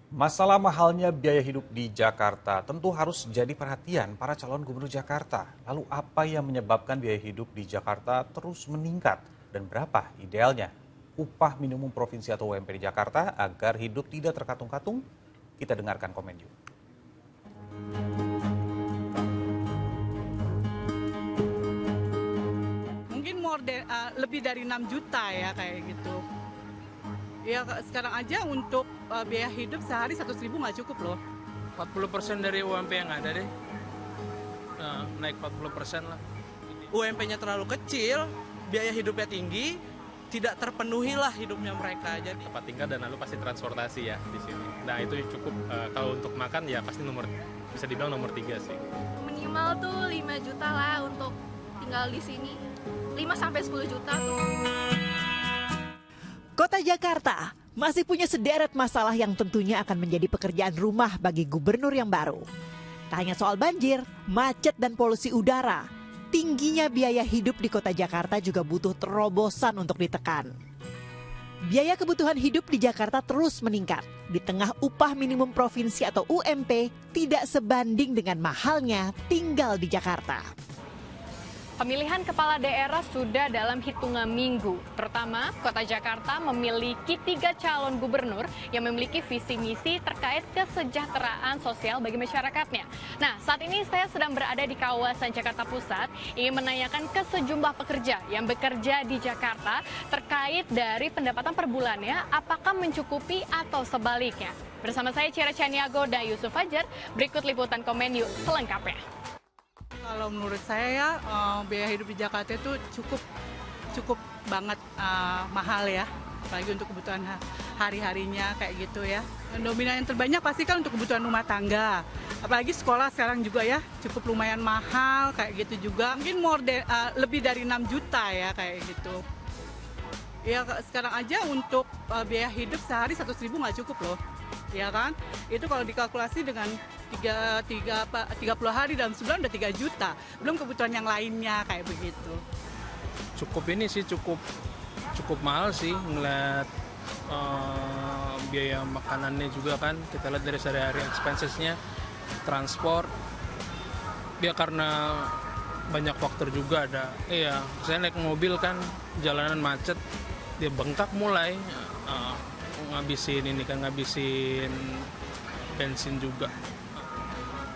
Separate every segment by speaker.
Speaker 1: Masalah mahalnya biaya hidup di Jakarta tentu harus jadi perhatian para calon gubernur Jakarta. Lalu apa yang menyebabkan biaya hidup di Jakarta terus meningkat dan berapa idealnya upah minimum provinsi atau UMP di Jakarta agar hidup tidak terkatung-katung? Kita dengarkan komen yuk.
Speaker 2: Mungkin lebih dari 6 juta ya kayak gitu. Ya sekarang aja untuk biaya hidup sehari 100.000 nggak cukup loh.
Speaker 3: 40% dari UMP yang ada deh. Naik 40% lah.
Speaker 4: UMP-nya terlalu kecil, biaya hidupnya tinggi, tidak terpenuhi lah hidupnya mereka. Jadi
Speaker 5: tempat tinggal dan lalu pasti transportasi ya di sini. Nah itu cukup, kalau untuk makan ya pasti bisa dibilang nomor 3 sih.
Speaker 6: Minimal tuh 5 juta lah untuk tinggal di sini. 5-10 juta tuh.
Speaker 7: Kota Jakarta masih punya sederet masalah yang tentunya akan menjadi pekerjaan rumah bagi gubernur yang baru. Tak hanya soal banjir, macet dan polusi udara, tingginya biaya hidup di kota Jakarta juga butuh terobosan untuk ditekan. Biaya kebutuhan hidup di Jakarta terus meningkat. Di tengah upah minimum provinsi atau UMP tidak sebanding dengan mahalnya tinggal di Jakarta.
Speaker 8: Pemilihan kepala daerah sudah dalam hitungan minggu. Terutama, Kota Jakarta memiliki 3 calon gubernur yang memiliki visi misi terkait kesejahteraan sosial bagi masyarakatnya. Nah, saat ini saya sedang berada di kawasan Jakarta Pusat, ingin menanyakan ke sejumlah pekerja yang bekerja di Jakarta terkait dari pendapatan per bulannya, apakah mencukupi atau sebaliknya. Bersama saya Ciara Caniago dan Yusuf Fajar, berikut liputan Komen Yuk selengkapnya.
Speaker 2: Kalau menurut saya ya biaya hidup di Jakarta itu cukup banget mahal ya, apalagi untuk kebutuhan hari-harinya kayak gitu ya. Dominan yang terbanyak pasti kan untuk kebutuhan rumah tangga, apalagi sekolah sekarang juga ya cukup lumayan mahal kayak gitu juga. Mungkin lebih dari 6 juta ya kayak gitu. Ya sekarang aja untuk biaya hidup sehari 100.000 nggak cukup loh. Ya kan, itu kalau dikalkulasi dengan 30 hari dalam sebulan udah 3 juta, belum kebutuhan yang lainnya kayak begitu.
Speaker 3: Cukup mahal sih ngeliat biaya makanannya juga kan. Kita lihat dari sehari-hari expenses-nya, transport. Ya karena banyak faktor juga ada. Iya, saya naik mobil kan, jalanan macet, dia bengkak mulai. Ngabisin bensin juga.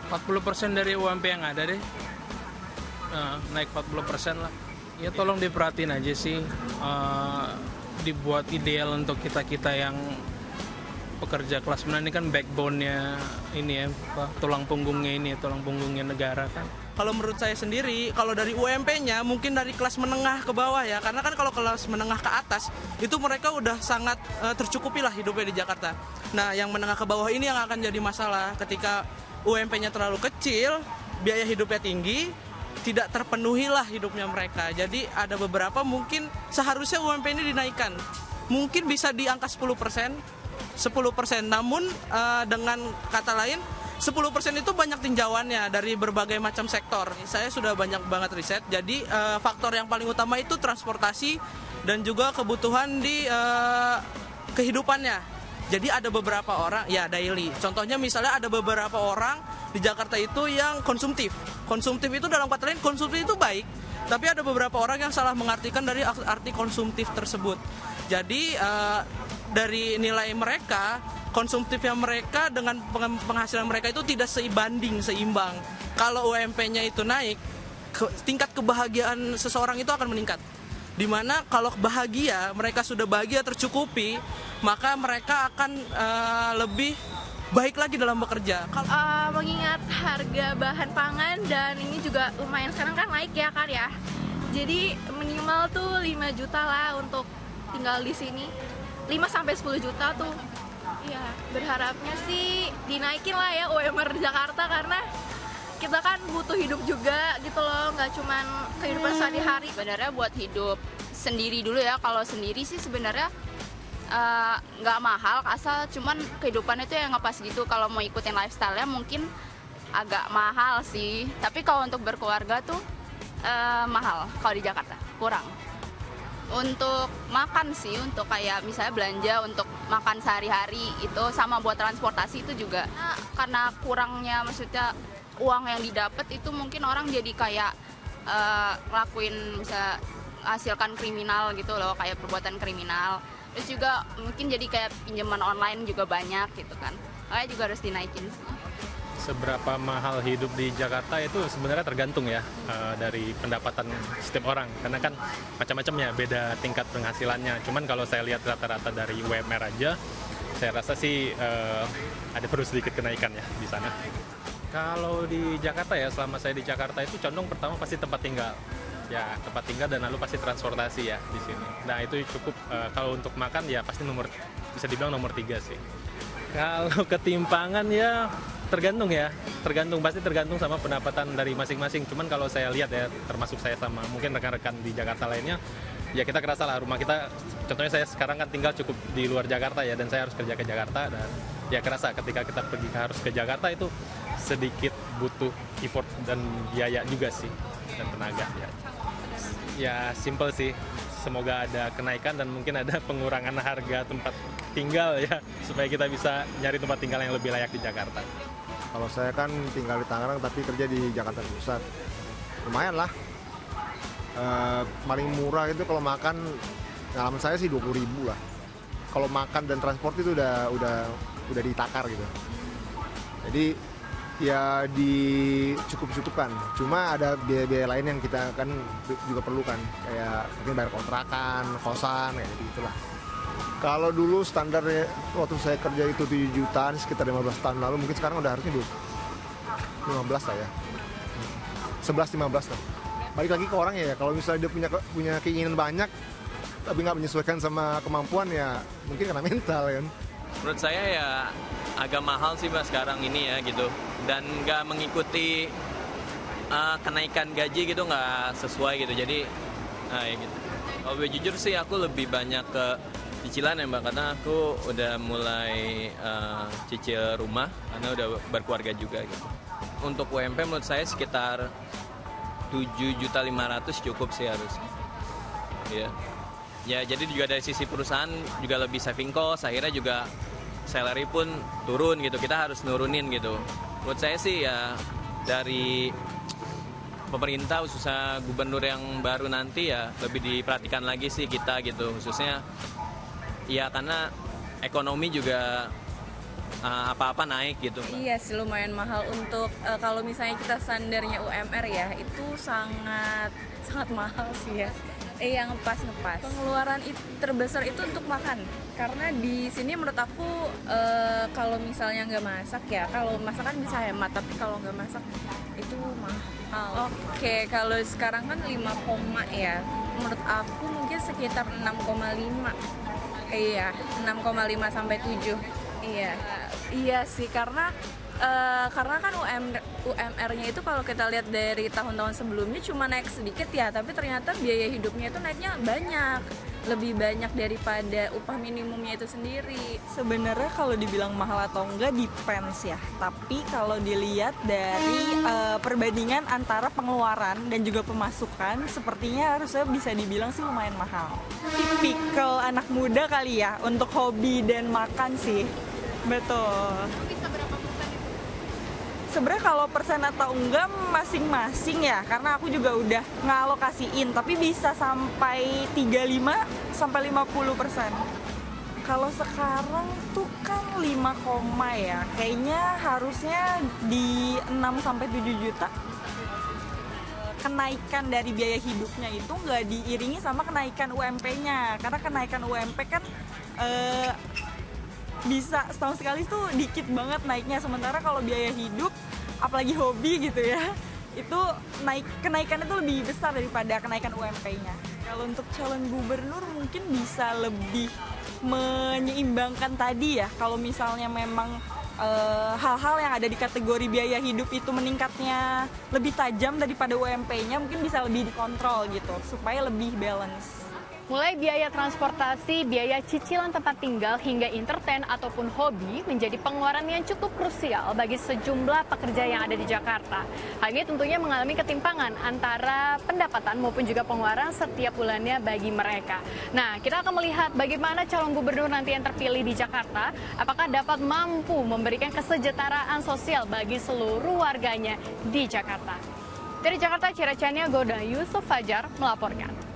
Speaker 3: 40% dari UMP yang ada deh. Naik 40% lah. Ya tolong diperhatiin aja sih. Dibuat ideal untuk kita-kita yang pekerja kelas menengah ini kan backbone-nya ini ya, tulang punggungnya negara kan.
Speaker 4: kalau menurut saya sendiri, kalau dari UMP-nya mungkin dari kelas menengah ke bawah ya, karena kan kalau kelas menengah ke atas itu mereka udah sangat tercukupi lah hidupnya di Jakarta. Nah, yang menengah ke bawah ini yang akan jadi masalah ketika UMP-nya terlalu kecil, biaya hidupnya tinggi, tidak terpenuhi lah hidupnya mereka. Jadi ada beberapa mungkin seharusnya UMP ini dinaikkan. Mungkin bisa di angka 10%, namun dengan kata lain 10% itu banyak tinjauannya dari berbagai macam sektor. Saya sudah banyak banget riset, jadi faktor yang paling utama itu transportasi dan juga kebutuhan di kehidupannya. Jadi ada beberapa orang, ya daily. Contohnya misalnya ada beberapa orang di Jakarta itu yang konsumtif. Konsumtif itu dalam kata lain, konsumtif itu baik. Tapi ada beberapa orang yang salah mengartikan dari arti konsumtif tersebut. Jadi dari nilai mereka, konsumtifnya mereka dengan penghasilan mereka itu tidak seimbang. Kalau UMP-nya itu naik, tingkat kebahagiaan seseorang itu akan meningkat. Dimana kalau bahagia, mereka sudah bahagia tercukupi, maka mereka akan lebih baik lagi dalam bekerja.
Speaker 6: Mengingat harga bahan pangan dan ini juga lumayan sekarang kan naik ya kan ya. Jadi minimal tuh 5 juta lah untuk tinggal di sini. 5-10 juta tuh. Iya, berharapnya sih dinaikin lah ya UMR Jakarta karena kita kan butuh hidup juga gitu loh, nggak cuman kehidupan sehari-hari.
Speaker 9: Sebenarnya buat hidup sendiri dulu ya, kalau sendiri sih sebenarnya nggak mahal, asal cuman kehidupan itu yang ngepas gitu. Kalau mau ikutin lifestyle-nya mungkin agak mahal sih, tapi kalau untuk berkeluarga tuh mahal kalau di Jakarta, kurang. Untuk makan sih, untuk kayak misalnya belanja untuk makan sehari-hari itu, sama buat transportasi itu juga. Karena kurangnya, maksudnya uang yang didapat itu mungkin orang jadi kayak ngelakuin, bisa hasilkan kriminal gitu loh, kayak perbuatan kriminal. Terus juga mungkin jadi kayak pinjaman online juga banyak gitu kan. Makanya juga harus dinaikin sih.
Speaker 5: Seberapa mahal hidup di Jakarta itu sebenarnya tergantung ya dari pendapatan setiap orang, karena kan macam-macam ya, beda tingkat penghasilannya. Cuman kalau saya lihat rata-rata dari UMR aja, saya rasa sih ada perlu sedikit kenaikan ya di sana. Kalau di Jakarta ya, selama saya di Jakarta itu condong pertama pasti tempat tinggal. Ya, tempat tinggal dan lalu pasti transportasi ya di sini. Nah, itu cukup. Kalau untuk makan ya pasti bisa dibilang nomor 3 sih. Kalau ketimpangan ya pasti tergantung sama pendapatan dari masing-masing. Cuman kalau saya lihat ya, termasuk saya sama mungkin rekan-rekan di Jakarta lainnya, ya kita kerasa lah rumah kita, contohnya saya sekarang kan tinggal cukup di luar Jakarta ya, dan saya harus kerja ke Jakarta, dan ya kerasa ketika kita harus ke Jakarta itu sedikit butuh effort dan biaya juga sih, dan tenaga ya. Ya simple sih, semoga ada kenaikan dan mungkin ada pengurangan harga tempat tinggal ya, supaya kita bisa nyari tempat tinggal yang lebih layak di Jakarta.
Speaker 10: Kalau saya kan tinggal di Tangerang tapi kerja di Jakarta Pusat, lumayan lah. Paling murah itu kalau makan, pengalaman saya sih 20.000 lah. Kalau makan dan transport itu udah ditakar gitu. Jadi ya dicukup-cukupkan. Cuma ada biaya-biaya lain yang kita kan juga perlukan, kayak mungkin bayar kontrakan, kosan, kayak gitu lah. Kalau dulu standarnya waktu saya kerja itu 7 jutaan, sekitar 15 tahun lalu, mungkin sekarang udah harusnya 15 lah ya. 11-15 lah. Balik lagi ke orang ya, kalau misalnya dia punya keinginan banyak, tapi nggak menyesuaikan sama kemampuan ya, mungkin karena mental kan.
Speaker 11: Menurut saya ya agak mahal sih Mas sekarang ini ya gitu, dan nggak mengikuti kenaikan gaji gitu, nggak sesuai gitu, jadi ya gitu. Kalau jujur sih aku lebih banyak ke cicilan ya Mbak, karena aku udah mulai cicil rumah karena udah berkeluarga juga gitu. Untuk UMP menurut saya sekitar 7.500.000 cukup sih harusnya. Ya. Ya jadi juga dari sisi perusahaan juga lebih saving cost, akhirnya juga salary pun turun gitu, kita harus nurunin gitu. Menurut saya sih ya dari pemerintah, khususnya gubernur yang baru nanti ya lebih diperhatikan lagi sih kita gitu, khususnya ya karena ekonomi juga apa-apa naik gitu.
Speaker 12: Iya sih, lumayan mahal untuk kalau misalnya kita standarnya UMR ya, itu sangat mahal sih ya. Yang ngepas. Pengeluaran terbesar itu untuk makan. Karena di sini menurut aku kalau misalnya nggak masak ya, kalau masak kan bisa hemat, tapi kalau nggak masak itu mahal. Oke, kalau sekarang kan 5, ya. Menurut aku mungkin sekitar 6,5. Iya, 6,5 sampai 7. Iya sih, karena kan UMR-nya itu kalau kita lihat dari tahun-tahun sebelumnya cuma naik sedikit ya, tapi ternyata biaya hidupnya itu naiknya banyak, lebih banyak daripada upah minimumnya itu sendiri.
Speaker 13: Sebenarnya kalau dibilang mahal atau enggak depends ya, tapi kalau dilihat dari perbandingan antara pengeluaran dan juga pemasukan, sepertinya harusnya bisa dibilang sih lumayan mahal. Tipikal anak muda kali ya untuk hobi dan makan sih. Betul.
Speaker 8: Bisa berapa persen itu?
Speaker 13: Sebenarnya kalau persen atau enggak masing-masing ya, karena aku juga udah ngalokasiin, tapi bisa sampai 35 sampai 50%. Kalau sekarang tuh kan 5, ya, kayaknya harusnya di 6 sampai 7 juta. Kenaikan dari biaya hidupnya itu nggak diiringi sama kenaikan UMP-nya, karena kenaikan UMP kan bisa setahun sekali tuh dikit banget naiknya, sementara kalau biaya hidup apalagi hobi gitu ya, itu kenaikannya tuh lebih besar daripada kenaikan UMP-nya. Kalau untuk calon gubernur mungkin bisa lebih menyeimbangkan tadi ya, kalau misalnya memang hal-hal yang ada di kategori biaya hidup itu meningkatnya lebih tajam daripada UMP-nya, mungkin bisa lebih dikontrol gitu supaya lebih balance.
Speaker 8: Mulai biaya transportasi, biaya cicilan tempat tinggal, hingga entertain ataupun hobi menjadi pengeluaran yang cukup krusial bagi sejumlah pekerja yang ada di Jakarta. Hal ini tentunya mengalami ketimpangan antara pendapatan maupun juga pengeluaran setiap bulannya bagi mereka. Nah, kita akan melihat bagaimana calon gubernur nanti yang terpilih di Jakarta, apakah dapat mampu memberikan kesejahteraan sosial bagi seluruh warganya di Jakarta. Dari Jakarta, Ciracania Goda Yusuf Fajar melaporkan.